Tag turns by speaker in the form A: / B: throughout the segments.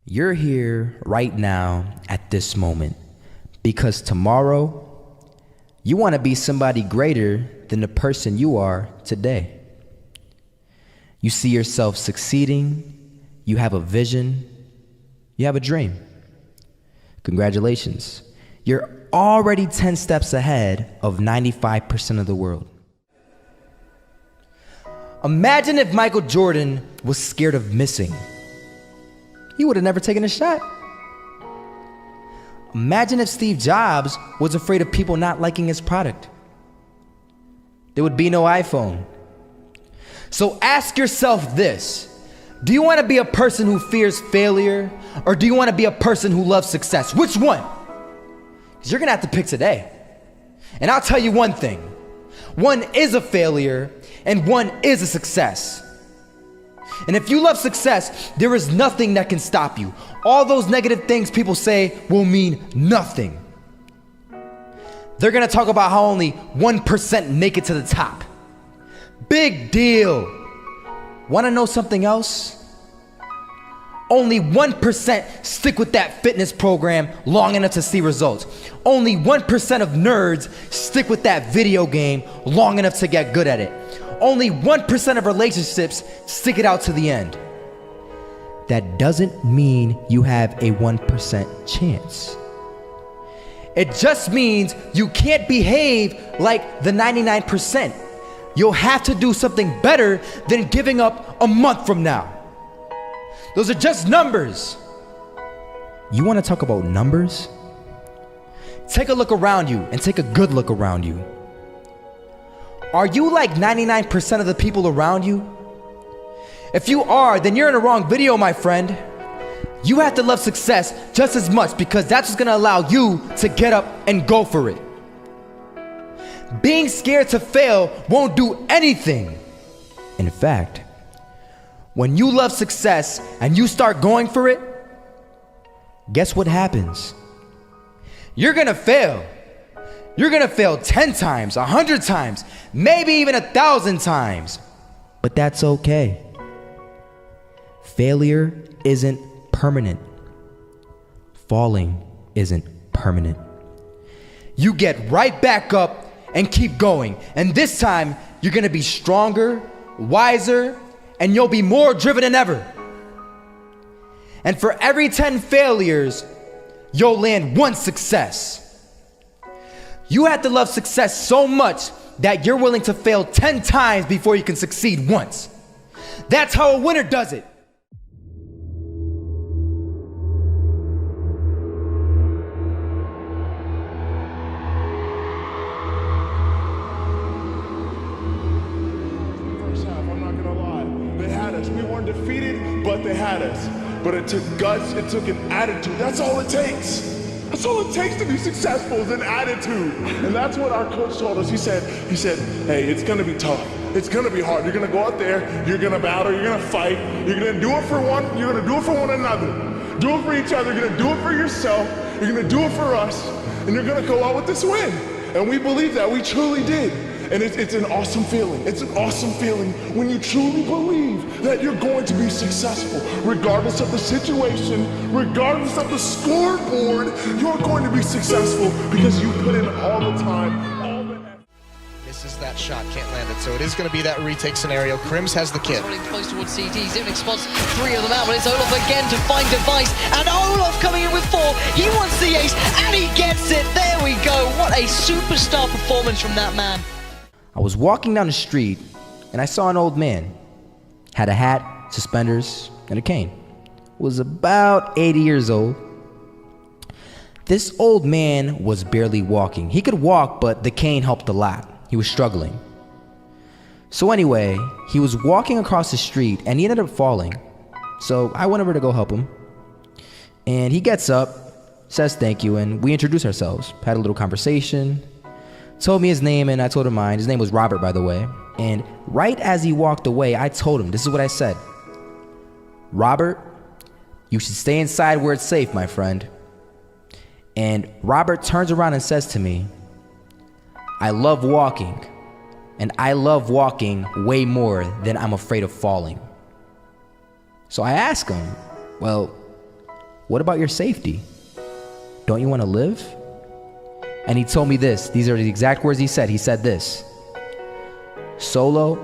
A: You're here right now at this moment because tomorrow you want to be somebody greater than the person you are today. You see yourself succeeding, you have a vision, you have a dream. Congratulations. You're already 10 steps ahead of 95% of the world. Imagine if Michael Jordan was scared of missing. He would have never taken a shot. Imagine if Steve Jobs was afraid of people not liking his product. There would be no iPhone. So ask yourself this: do you want to be a person who fears failure, or do you want to be a person who loves success? Which one? Because you're going to have to pick today. And I'll tell you one thing: one is a failure and one is a success. And if you love success, there is nothing that can stop you. All those negative things people say will mean nothing. They're gonna talk about how only 1% make it to the top. Big deal. Wanna know something else? Only 1% stick with that fitness program long enough to see results. Only 1% of nerds stick with that video game long enough to get good at it. Only 1% of relationships stick it out to the end. That doesn't mean you have a 1% chance. It just means you can't behave like the 99%. You'll have to do something better than giving up a month from now. Those are just numbers. You want to talk about numbers? Take a look around you and take a good look around you. Are you like 99% of the people around you? If you are, then you're in the wrong video, my friend. You have to love success just as much because that's what's gonna allow you to get up and go for it. Being scared to fail won't do anything. In fact, when you love success and you start going for it, guess what happens? You're gonna fail. You're gonna fail 10 times, 100 times, maybe even 1,000 times. But that's okay. Failure isn't permanent. Falling isn't permanent. You get right back up and keep going. And this time, you're gonna be stronger, wiser, and you'll be more driven than ever. And for every 10 failures, you'll land one success. You have to love success so much that you're willing to fail 10 times before you can succeed once. That's how a winner does it.
B: First half, I'm not gonna lie. They had us. We weren't defeated, but they had us. But it took guts, it took an attitude. That's all it takes. That's all it takes to be successful is an attitude. And that's what our coach told us. He said, hey, it's gonna be tough. It's gonna be hard. You're gonna go out there, you're gonna battle, you're gonna fight, you're gonna do it for one, you're gonna do it for one another. Do it for each other, you're gonna do it for yourself, you're gonna do it for us, and you're gonna go out with this win. And we believe that, we truly did. And it's an awesome feeling. It's an awesome feeling when you truly believe that you're going to be successful. Regardless of the situation, regardless of the scoreboard, you're going to be successful because you put in all the time, all the effort.
C: Misses that shot, can't land it. So it is going to be that retake scenario. Crims has the kit.
D: Running close towards CT. Zivnik spots 3 of them out, but it's Olaf again to find Device. And Olaf coming in with 4. He wants the ace, and he gets it. There we go. What a superstar performance from that man.
A: I was walking down the street and I saw an old man. Had a hat, suspenders, and a cane. Was about 80 years old. This old man was barely walking. He could walk, but the cane helped a lot. He was struggling. So anyway, he was walking across the street and he ended up falling. So I went over to go help him. And he gets up, says thank you, and we introduced ourselves. Had a little conversation. Told me his name and I told him mine. His name was Robert, by the way. And right as he walked away, I told him, this is what I said. Robert, you should stay inside where it's safe, my friend. And Robert turns around and says to me, I love walking, and I love walking way more than I'm afraid of falling. So I ask him, well, What about your safety? Don't you want to live? And he told me this. These are the exact words he said. He said this: Solo,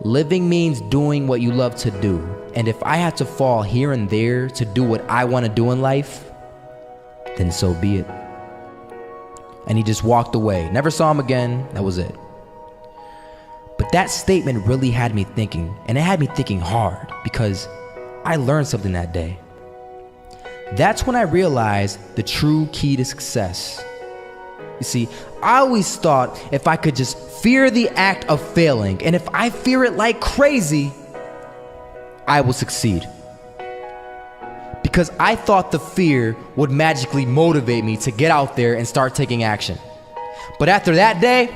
A: living means doing what you love to do. And if I had to fall here and there to do what I want to do in life, then so be it. And he just walked away. Never saw him again. That was it. But that statement really had me thinking, and it had me thinking hard, because I learned something that day. That's when I realized the true key to success. You see, I always thought if I could just fear the act of failing, and if I fear it like crazy, I will succeed. Because I thought the fear would magically motivate me to get out there and start taking action. But after that day,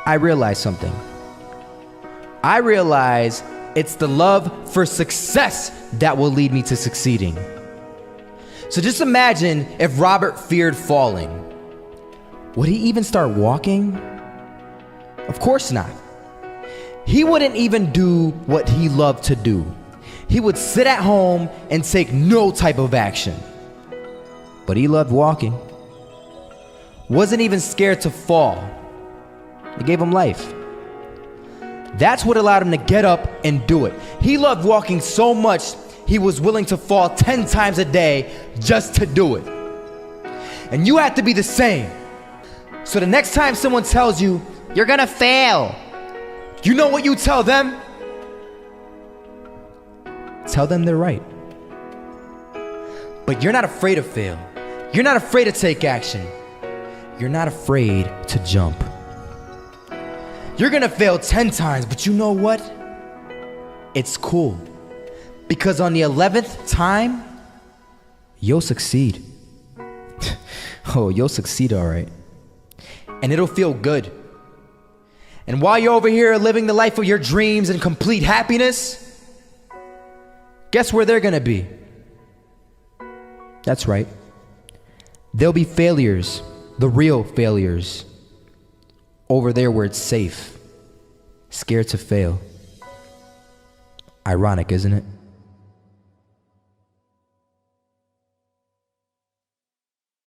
A: I realized something. I realized it's the love for success that will lead me to succeeding. So just imagine if Robert feared falling. Would he even start walking? Of course not. He wouldn't even do what he loved to do. He would sit at home and take no type of action. But he loved walking. Wasn't even scared to fall. It gave him life. That's what allowed him to get up and do it. He loved walking so much, he was willing to fall 10 times a day just to do it. And you have to be the same. So the next time someone tells you, you're gonna fail, you know what you tell them? Tell them they're right. But you're not afraid to fail. You're not afraid to take action. You're not afraid to jump. You're gonna fail 10 times, but you know what? It's cool. Because on the 11th time, you'll succeed. Oh, you'll succeed, all right. And it'll feel good. And while you're over here living the life of your dreams and complete happiness, guess where they're gonna be? That's right. They'll be failures, the real failures. Over there where it's safe, scared to fail. Ironic, isn't it?